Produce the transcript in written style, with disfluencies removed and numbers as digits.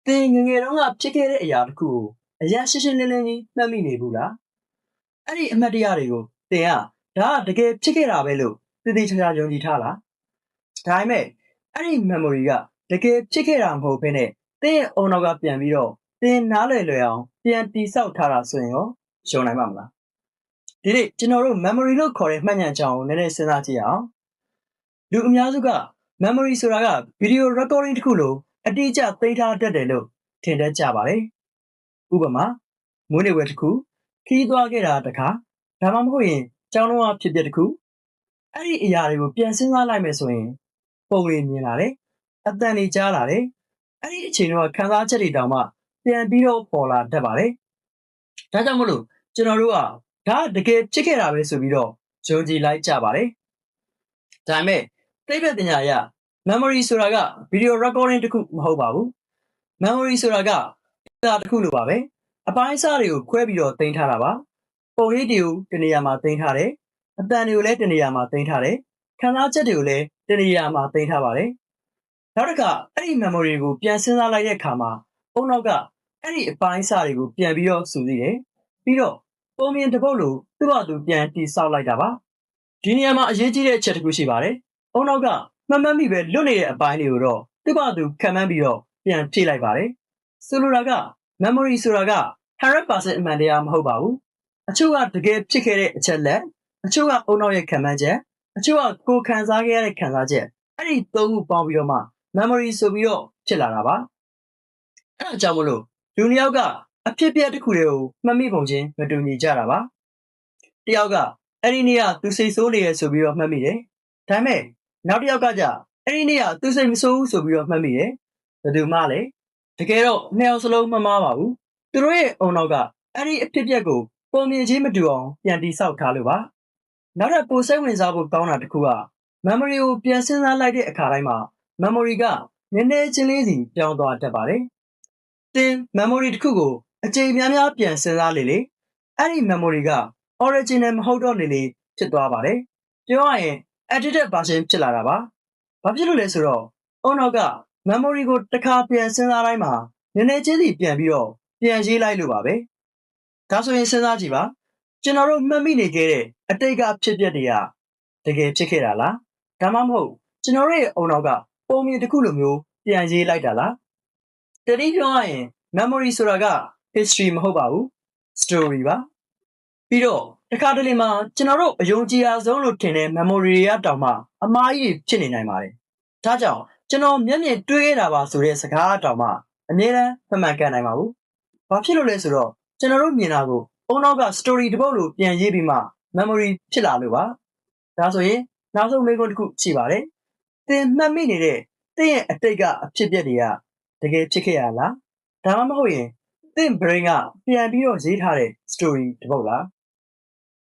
သင်ငယ်ငယ်တုန်းကဖြစ်ခဲ့တဲ့အရာတစ်ခုကိုအရင်ရှင်းရှင်းလင်းလင်းကြီးမှတ်မိနေဘူးလားအဲ့ဒီအမှတ်တရတွေကိုသင်ကဒါကတကယ်ဖြစ်ခဲ့တာပဲလို့သေသေးချာချာယုံကြည်ထားလားဒါပေမဲ့အဲ့ဒီ memory ကတကယ်ဖြစ်ခဲ့တာမဟုတ်ဘဲနဲ့သင်ရဲ့အုံနောက်ကပြန်ပြီးတော့သင်နားလည်လွယ်အောင်ပြန်တိဆောက်ထားတာဆိုရင်ရောယုံနိုင်ပါမလားဒီနေ့ကျွန်တော်တို့ memory လို့ခေါ်တဲ့မှတ်ဉာဏ်ကြောင်းကိုနည်းနည်းစဉ်းစားကြည့်အောင်လူအများစုက memory ဆိုတာက video recording တစ်ခုလိုအတိအကျသိမ်းထားတတ်တယ်လို့ထင်တတ်ကြပါတယ်ဥပမာမွေးနေ့ဝဲတစ်ခုခီးသွားခဲ့တာတစ်ခါဒါမှမဟုတ်ရင်ကျောင်းတော်ဖြစ်ဖြစ်တစ်ခုအဲ့ဒီအရာတွေကိုပြန်စဉ်းစားလိုက်မယ်ဆိုရင်ပုံတွေမြင်လာတယ်အသံတွေကြားလာတယ်အဲ့ဒီအချိန်တော့ခံစားချက်တွေတောင်မှပြန်ပြီးတော့ပေါ်လာတတ်ပါတယ်ဒါကြောင့်မလို့ကျွန်တော်တို့ကဒါတကယ်ဖြစ်ခဲ့တာပဲဆိုပြီးတော့ယုံကြည်လိုက်ကြပါတယ်ဒါပေမဲ့သိပ္ပံပညာအရ memory ဆိုတာက video recording တစ်ခုမဟုတ်ပါဘူး memory ဆိုတာကဒါတစ်ခုလိုပါပဲအပိုင်းအစတွေကိုခွဲပြီးတော့သိမ်းထားတာပါပုံရိပ်တွေကိုတနေရာမှာသိမ်းထားတယ်အသံတွေကိုလည်းတနေရာမှာသိမ်းထားတယ်ခံစားချက်တွေကိုလည်းတနေရာမှာသိမ်းထားပါတယ်နောက်တစ်ခါအဲ့ဒီ memory ကိုပြန်စဉ်းစားလိုက်တဲ့အခါမှာအုံနောက်ကအဲ့ဒီအပိုင်းအစတွေကိုပြန်ပြီးတော့စုစည်းတယ်ပြီးတော့ပုံမြင်တစ်ပုတ်လိုသူ့ဘာသူပြန်တိဆောက်လိုက်တာပါဒီနေရာမှာအရေးကြီးတဲ့အချက်တစ်ခုရှိပါတယ်အုံနောက်ကမှတ်မိပဲလွတ်နေတဲ့အပိုင်းတွေကိုတော့သူ့ဘာသူခံမှန်းပြီးတော့ပြန်ဖြည့်လိုက်ပါတယ်ဆိုလိုတာက memory ဆိုတာက 100% အမှန်တရားမဟုတ်ပါဘူးအချို့ကတကယ်ဖြစ်ခဲ့တဲ့အချက်လက်အချို့ကအုံနောက်ရဲ့ခံမှန်းချက်အချို့ကကိုယ်ခံစားခဲ့ရတဲ့ခံစားချက်အဲ့ဒီသုံးခုပေါင်းပြီးတော့မှ memory ဆိုပြီးတော့ဖြစ်လာတာပါအဲ့ဒါကြောင့်မလို့လူတစ်ယောက်ကအဖြစ်အပျက်တစ်ခုတွေကိုမှတ်မိပုံချင်းမတူညီကြတာပါတစ်ယောက်ကအဲ့ဒီနေ့ကသူစိတ်ဆိုးနေရဆိုပြီးတော့မှတ်မိတယ်ဒါပေမဲ့နောက်တစ်ယောက်ကကြအဲ့ဒီနေ့ကသူစိတ်မဆိုးဘူးဆိုပြီးတော့မှတ်မိတယ်ဘယ်သူမှလည်းတကယ်တော့နှစ်ယောက်စလုံးမမှားပါဘူးသူတို့ရဲ့အုံနောက်ကအဲ့ဒီအဖြစ်အပျက်ကိုပုံမြင်ချင်းမတူအောင်ပြန်တိဆောက်ထားလို့ပါနောက်ထပ်ပိုစိတ်ဝင်စားဖို့ကောင်းတာတစ်ခုက memory ကိုပြန်စဉ်းစားလိုက်တဲ့အခါတိုင်းမှာ memory ကနည်းနည်းချင်းလေးစီပြောင်းသွားတတ်ပါတယ်သင် memory တစ်ခုကိုအကြိမ်များများပြန်စဉ်းစားလေအဲ့ဒီ memory က original မဟုတ်တော့လေဖြစ်သွားပါတယ်ပြောရရင် edited version ဖြစ်လာတာပါဘာဖြစ်လို့လဲဆိုတော့အုံနောက်က memory ကိုတစ်ခါပြန်စဉ်းစားတိုင်းမှာနည်းနည်းချင်းစီပြန်ပြီးတော့ပြန်ရေးလိုက်လို့ပါပဲဒါဆိုရင်စဉ်းစားကြည့်ပါကျွန်တော်တို့မှတ်မိနေခဲ့တဲ့အတိတ်ကဖြစ်ပျက်တွေကတကယ်ဖြစ်ခဲ့တာလားဒါမှမဟုတ်ကျွန်တော်ရဲ့အုံနောက်ကပုံမြင်တစ်ခုလိုမျိုးပြန်ရေးလိုက်တာလားတတိပြောရရင် memory ဆိုတာက history မဟုတ်ပါဘူး story ပါပြီးတော့တခါတလေမှာကျွန်တော်တို့အယုံကြည်အားဆုံးလို့ထင်တဲ့ memory တွေကတောင်မှအမှားကြီးဖြစ်နေနိုင်ပါတယ်ဒါကြောင့်ကျွန်တော်မျက်မြင်တွေ့ရတာပါဆိုတဲ့စကားတောင်မှအမြဲတမ်းမမှန်ကန်နိုင်ပါဘူးဘာဖြစ်လို့လဲဆိုတော့ကျွန်တော်တို့မြင်တာကိုအုံနောက်က story တစ်ပုဒ်လိုပြန်ရေးပြီးမှ memory ဖြစ်လာလို့ပါဒါဆိုရင်နောက်ဆုံးမေးခွန်းတစ်ခုရှိပါတယ်သင်မှတ်မိနေတဲ့သင်ရဲ့အတိတ်ကအဖြစ်အပျက်တွေကတကယ်ဖြစ်ခဲ့ရလားဒါမှမဟုတ်ရင်သင် brain ကပြန်ပြီးတော့ရေးထားတဲ့ story တစ်ပုဒ်လား